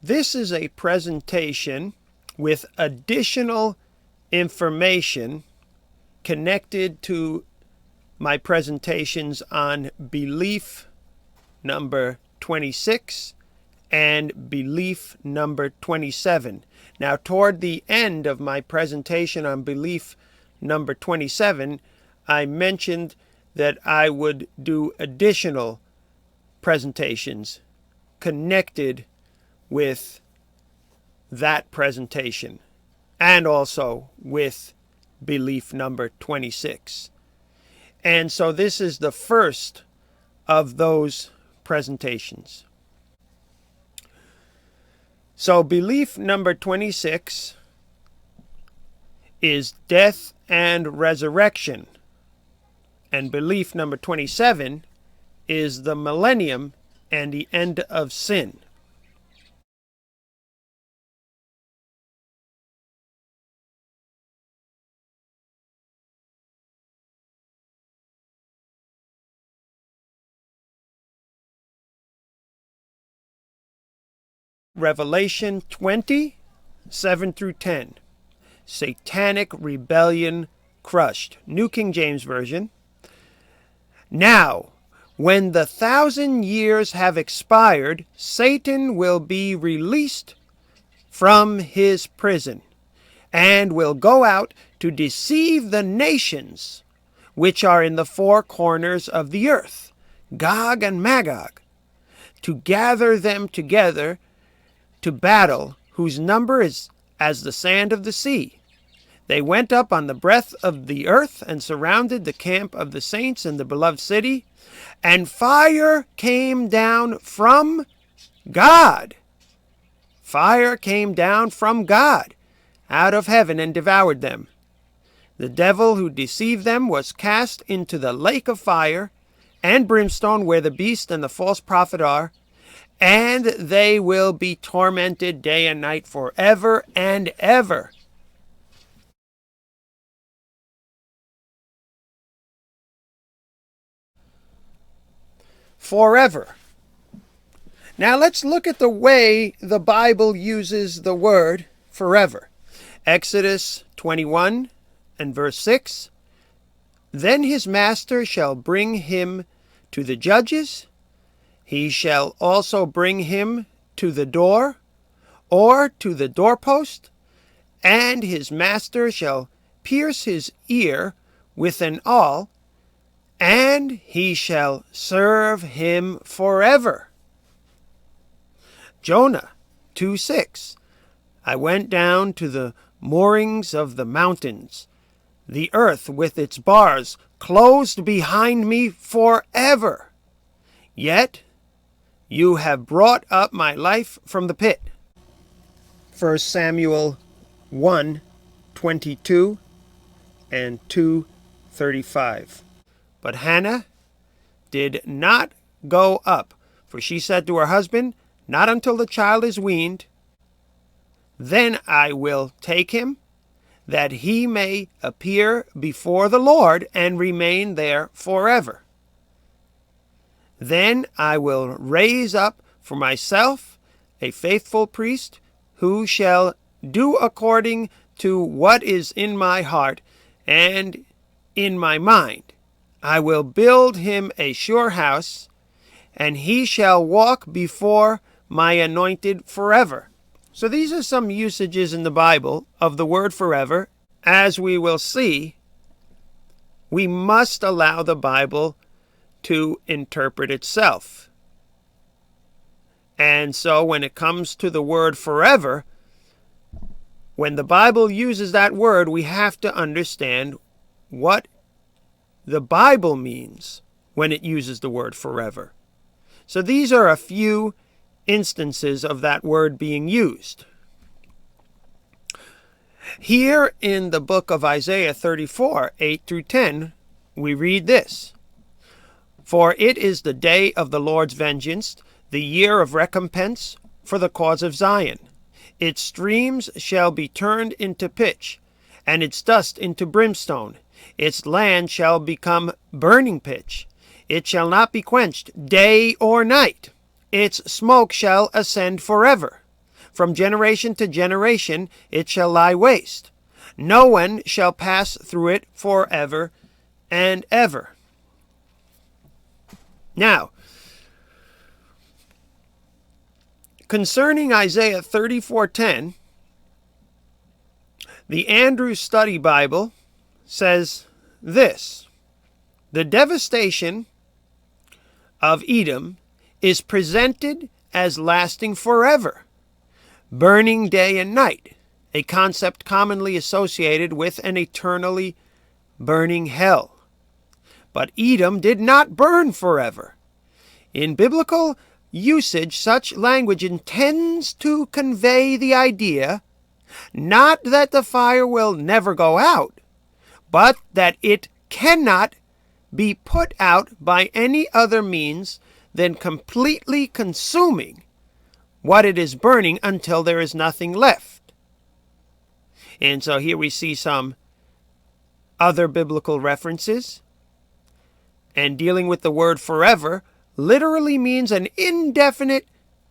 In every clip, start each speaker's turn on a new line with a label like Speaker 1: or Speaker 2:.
Speaker 1: This is a presentation with additional information connected to my presentations on belief number 26 and belief number 27. Now, toward the end of my presentation on belief number 27, I mentioned that I would do additional presentations connected with that presentation and also with belief number 26. And so this is the first of those presentations. So belief number 26 is death and resurrection. And belief number 27 is the millennium and the end of sin. Revelation 20, 7 through 10. Satanic rebellion crushed. New King James Version. Now, when the 1,000 years have expired, Satan will be released from his prison and will go out to deceive the nations which are in the four corners of the earth, Gog and Magog, to gather them together to battle, whose number is as the sand of the sea. They went up on the breadth of the earth and surrounded the camp of the saints in the beloved city, and fire came down from God. Fire came down from God out of heaven and devoured them. The devil who deceived them was cast into the lake of fire and brimstone, where the beast and the false prophet are, and they will be tormented day and night forever and ever. Forever. Now let's look at the way the Bible uses the word forever. Exodus 21 and verse 6. Then his master shall bring him to the judges. He shall also bring him to the door, or to the doorpost, and his master shall pierce his ear with an awl, and he shall serve him forever. Jonah 2:6. I went down to the moorings of the mountains. The earth with its bars closed behind me forever. Yet you have brought up my life from the pit. 1 Samuel 1:22 and 2:35. But Hannah did not go up, for she said to her husband, not until the child is weaned. Then I will take him, that he may appear before the Lord and remain there forever. Then I will raise up for myself a faithful priest, who shall do according to what is in my heart and in my mind. I will build him a sure house, and he shall walk before my anointed forever. So these are some usages in the Bible of the word forever. As we will see, we must allow the Bible to interpret itself. And so when it comes to the word forever, when the Bible uses that word, we have to understand what the Bible means when it uses the word forever. So these are a few instances of that word being used. Here in the book of Isaiah 34, 8 through 10, we read this. For it is the day of the Lord's vengeance, the year of recompense for the cause of Zion. Its streams shall be turned into pitch, and its dust into brimstone. Its land shall become burning pitch. It shall not be quenched day or night. Its smoke shall ascend forever. From generation to generation it shall lie waste. No one shall pass through it forever and ever. Now, concerning Isaiah 34:10, the Andrews Study Bible says this: the devastation of Edom is presented as lasting forever, burning day and night, a concept commonly associated with an eternally burning hell. But Edom did not burn forever. In biblical usage, such language intends to convey the idea not that the fire will never go out, but that it cannot be put out by any other means than completely consuming what it is burning until there is nothing left. And so here we see some other biblical references. And dealing with the word forever literally means an indefinite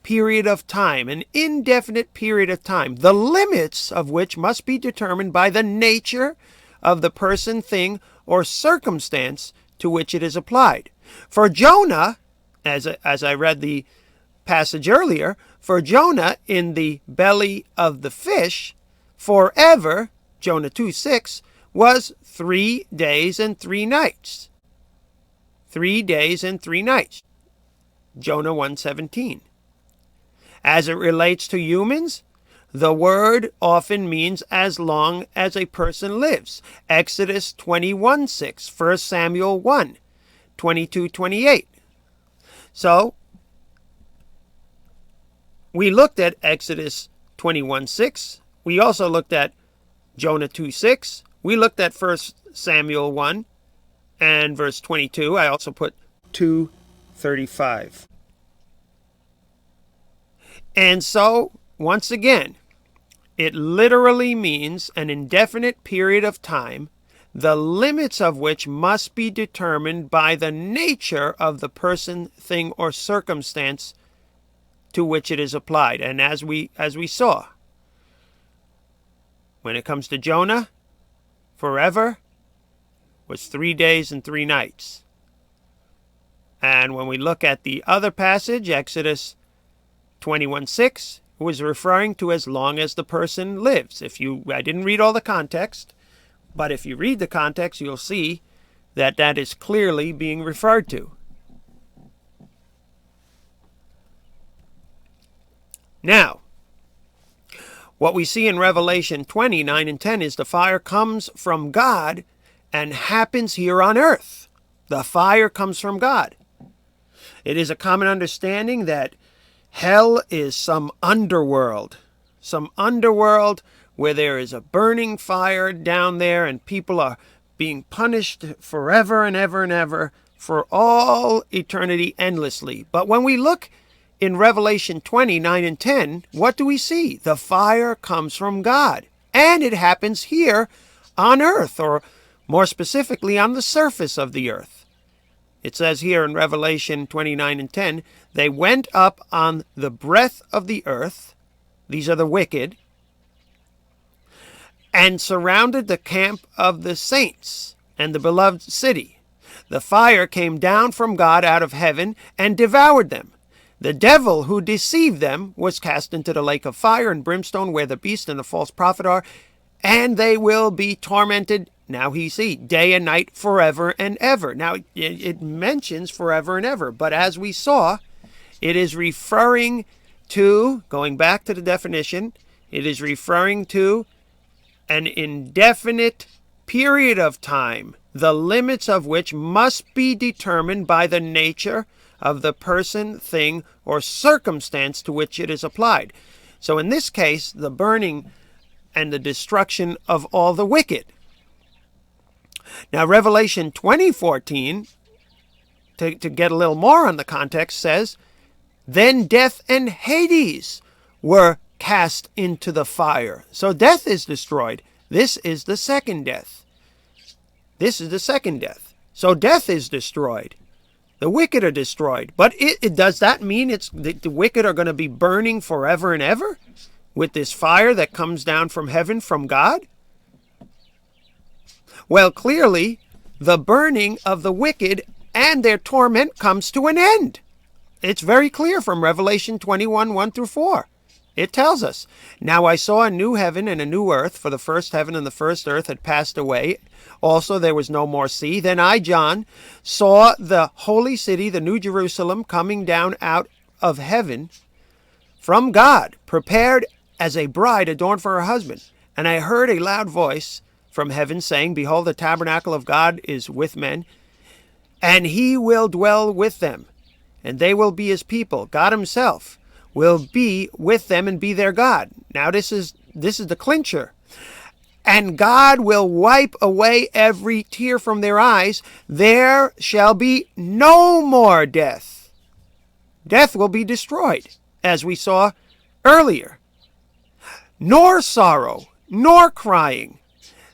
Speaker 1: period of time, an indefinite period of time, the limits of which must be determined by the nature of the person, thing, or circumstance to which it is applied. For Jonah, as I read the passage earlier, for Jonah in the belly of the fish, forever, Jonah 2:6, was 3 days and 3 nights. 3 days and 3 nights. Jonah 1:17. As it relates to humans, the word often means as long as a person lives. Exodus 21:6, 1 Samuel 1:22-28. So, we looked at Exodus 21:6. We also looked at Jonah 2:6. We looked at 1 Samuel 1 and verse 22. I also put 2:35. And so, once again, it literally means an indefinite period of time, the limits of which must be determined by the nature of the person, thing, or circumstance to which it is applied. And as we saw, when it comes to Jonah, forever was 3 days and 3 nights. And when we look at the other passage, Exodus 21:6, it was referring to as long as the person lives. I didn't read all the context, but if you read the context, you'll see that that is clearly being referred to. Now, what we see in Revelation 20:9 and 10 is the fire comes from God and happens here on earth. The fire comes from God. It is a common understanding that hell is some underworld where there is a burning fire down there and people are being punished forever and ever and ever for all eternity endlessly. But when we look in Revelation 20:9 and 10, what do we see? The fire comes from God, and it happens here on earth, or more specifically on the surface of the earth. It says here in Revelation 29 and 10, they went up on the breadth of the earth, these are the wicked, and surrounded the camp of the saints and the beloved city. The fire came down from God out of heaven and devoured them. The devil who deceived them was cast into the lake of fire and brimstone where the beast and the false prophet are, and they will be tormented, now he see, day and night forever and ever. Now, it mentions forever and ever, but as we saw, it is referring to, going back to the definition, it is referring to an indefinite period of time, the limits of which must be determined by the nature of the person, thing, or circumstance to which it is applied. So in this case, the burning and the destruction of all the wicked. Now, Revelation 20:14, to get a little more on the context, says, then death and Hades were cast into the fire. So death is destroyed. This is the second death. This is the second death. So death is destroyed. The wicked are destroyed. But does that mean the wicked are going to be burning forever and ever with this fire that comes down from heaven from God? Well, clearly, the burning of the wicked and their torment comes to an end. It's very clear from Revelation 21, 1 through 4. It tells us, "Now I saw a new heaven and a new earth, for the first heaven and the first earth had passed away. Also there was no more sea. Then I, John, saw the holy city, the new Jerusalem, coming down out of heaven from God, prepared as a bride adorned for her husband. And I heard a loud voice from heaven saying, Behold, the tabernacle of God is with men, and he will dwell with them, and they will be his people. God himself will be with them and be their God." Now this is the clincher. "And God will wipe away every tear from their eyes. There shall be no more death." Death will be destroyed, as we saw earlier. "Nor sorrow, nor crying.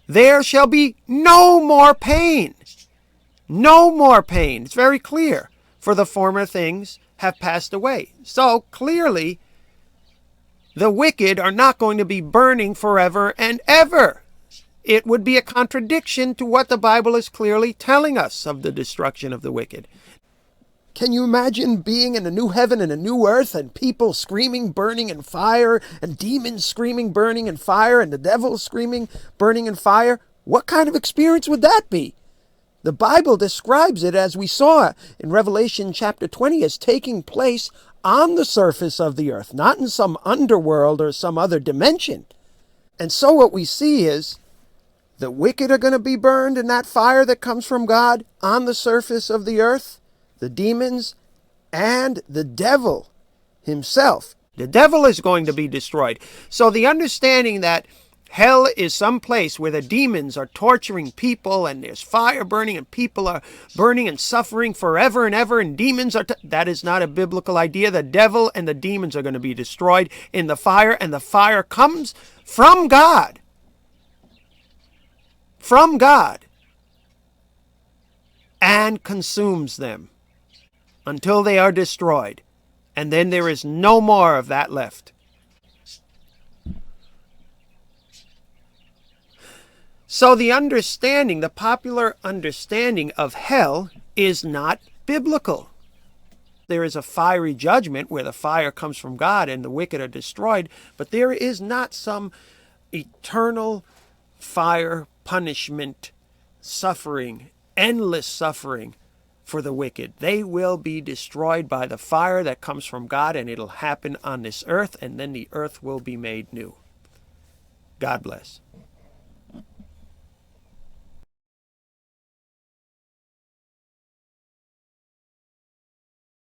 Speaker 1: There shall be no more pain." No more pain. It's very clear. "For the former things have passed away." So clearly, the wicked are not going to be burning forever and ever. It would be a contradiction to what the Bible is clearly telling us of the destruction of the wicked. Can you imagine being in a new heaven and a new earth, and people screaming, burning in fire, and demons screaming, burning in fire, and the devil screaming, burning in fire? What kind of experience would that be? The Bible describes it, as we saw in Revelation chapter 20, as taking place on the surface of the earth, not in some underworld or some other dimension. And so what we see is the wicked are going to be burned in that fire that comes from God on the surface of the earth, the demons, and the devil himself. The devil is going to be destroyed. So the understanding that hell is some place where the demons are torturing people and there's fire burning and people are burning and suffering forever and ever and demons are... that is not a biblical idea. The devil and the demons are going to be destroyed in the fire, and the fire comes from God. From God. And consumes them until they are destroyed. And then there is no more of that left. So the popular understanding of hell is not biblical. There is a fiery judgment where the fire comes from God and the wicked are destroyed, but there is not some eternal fire, punishment, suffering, endless suffering for the wicked. They will be destroyed by the fire that comes from God, and it'll happen on this earth, and then the earth will be made new. God bless.